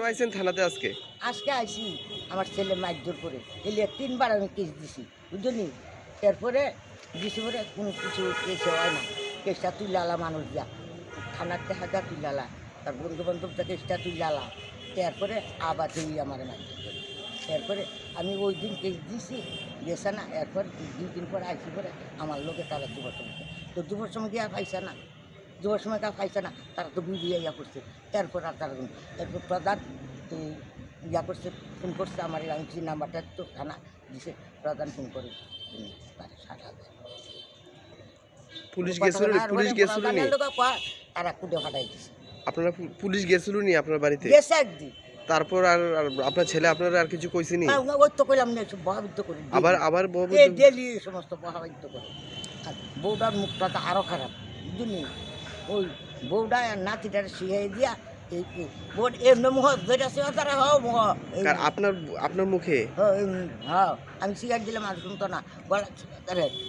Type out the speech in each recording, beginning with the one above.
আইছেন থানাতে আজকে? আজকে আইসি আমার ছেলে মারধর করে এলে 3বার আমি কেস দিছি বুঝলি। এরপরে দিছি পরে কোনো কিছু কেস হয় না, কেসটা তুলালা মানুষ যা থানার টাকা তুলালা, তার বন্ধু বান্ধবটা কেসটা তুলালা। তারপরে আবার এই আমার মারধর করে। এরপরে আমি ওই দিন কেস দিছি গেছে না, এরপর 2 দিন পরে আইসি পরে আমার লোকে তারা 2 বছর তো 2 বছর সময় গিয়া পাইছে না, 2 বছর সময় পাইছে না, তারা তো বুঝিয়ে ইয়া করছে। এরপর আর তারা এরপর প্রধান তো ইয়া করছে, ফোন করছে আমার আমি নাম্বারটা তো থানা দিছে, প্রধান ফোন করে তারা 60,000 পুলিশ গেছিল নি? তারা কুটে ফাটাই দিছে। আপনারা পুলিশ গেছিল নি আপনার বাড়িতে? গেছে একদিন। তারপর আর আপনার ছেলে আপনারা আর কিছু কইছে নি? ওই তো কইলাম না, সব বহাবিদ্য করে আবার এই ডেলি এই সমস্ত বহাবিদ্য করে। আর বউটার মুখটা তো আরো খারাপ বুঝলি, ওই বউটা আর নাতিটার শিখাই দিয়া এই বোর্ড এমনি মুখ যেটা সে তারা হও মুখ আপনার মুখে? হ্যাঁ আমি সিগারেট দিলাম আর শুনতো না, গলা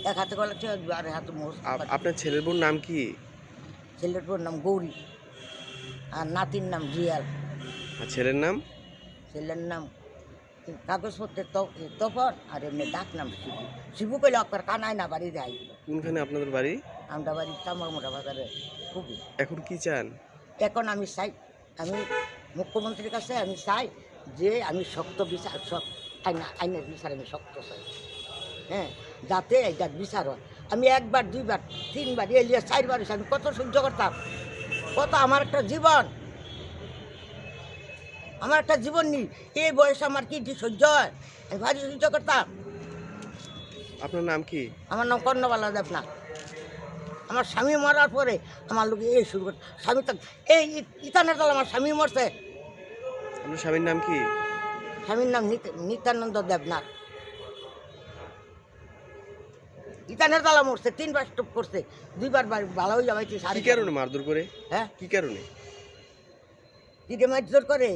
এক হাতে গলা ছিল আর হাতে মুখ। আপনার ছেলের বোন নাম কি? ছেলের বোন নাম গৌরী আর নাতির নাম রিয়াল। আর ছেলের নাম? ছেলের নাম কাগজপত্রের তপন আর এমনি ডাক নাম শিবু। শিবু কইলে আপনার কানায় না বাড়ি যায়। কোনখানে আপনাদের বাড়ি? আমরা বাড়ি তামার মোটা বাজারে খুবই। এখন কি চান? এখন আমি চাই, আমি মুখ্যমন্ত্রীর কাছে আমি চাই যে আমি শক্ত বিচার, সব আইনের বিচার আমি শক্ত চাই, হ্যাঁ, যাতে এইটার বিচার হয়। আমি 1বার 2বার 3বার এলিয়া 4বার আমি কত সহ্য করতাম, কত আমার একটা জীবন, আমার একটা জীবন নেই এই বয়সে আমার কি সহ্য হয়, আমি ভারী সহ্য করতাম। আপনার নাম কি? আমার নাম কর্ণবালা দেবনাথ। আমার স্বামী মরার পরে আমার লোক এই শুরু করে, স্বামী তো এই ইতানের দল আমার স্বামী মরছে। আপনার স্বামীর নাম কি? স্বামীর নাম নিত্যানন্দ দেবনাথ। ইতানের দলা মরছে, 3বার স্টপ করছে, 2বার ভালো হয়ে যাবে। কি কারণে মারধর করে? হ্যাঁ কি কারণে? দিদি মারধর করে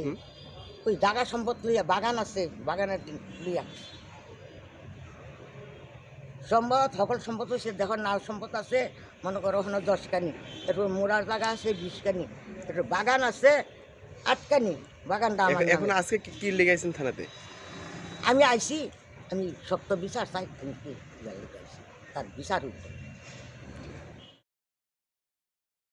ওই জাগা সম্পদ লইয়া, বাগান আছে বাগানের লইয়া সম্পদ, সকল সম্পদ হয়েছে। দেখো নাল সম্পদ আছে মনে করো ওখানে 10 কানি, এরপর মোড়ার জায়গা আছে 20 কানি, এরপর বাগান আছে 8 কানি। বাগানটা আমার এখন আজকে কি লেগাইছেন থানাতে? আমি আইছি, আমি শক্ত বিচার চাই, আমি কি আইছি তার বিচার উঠবে।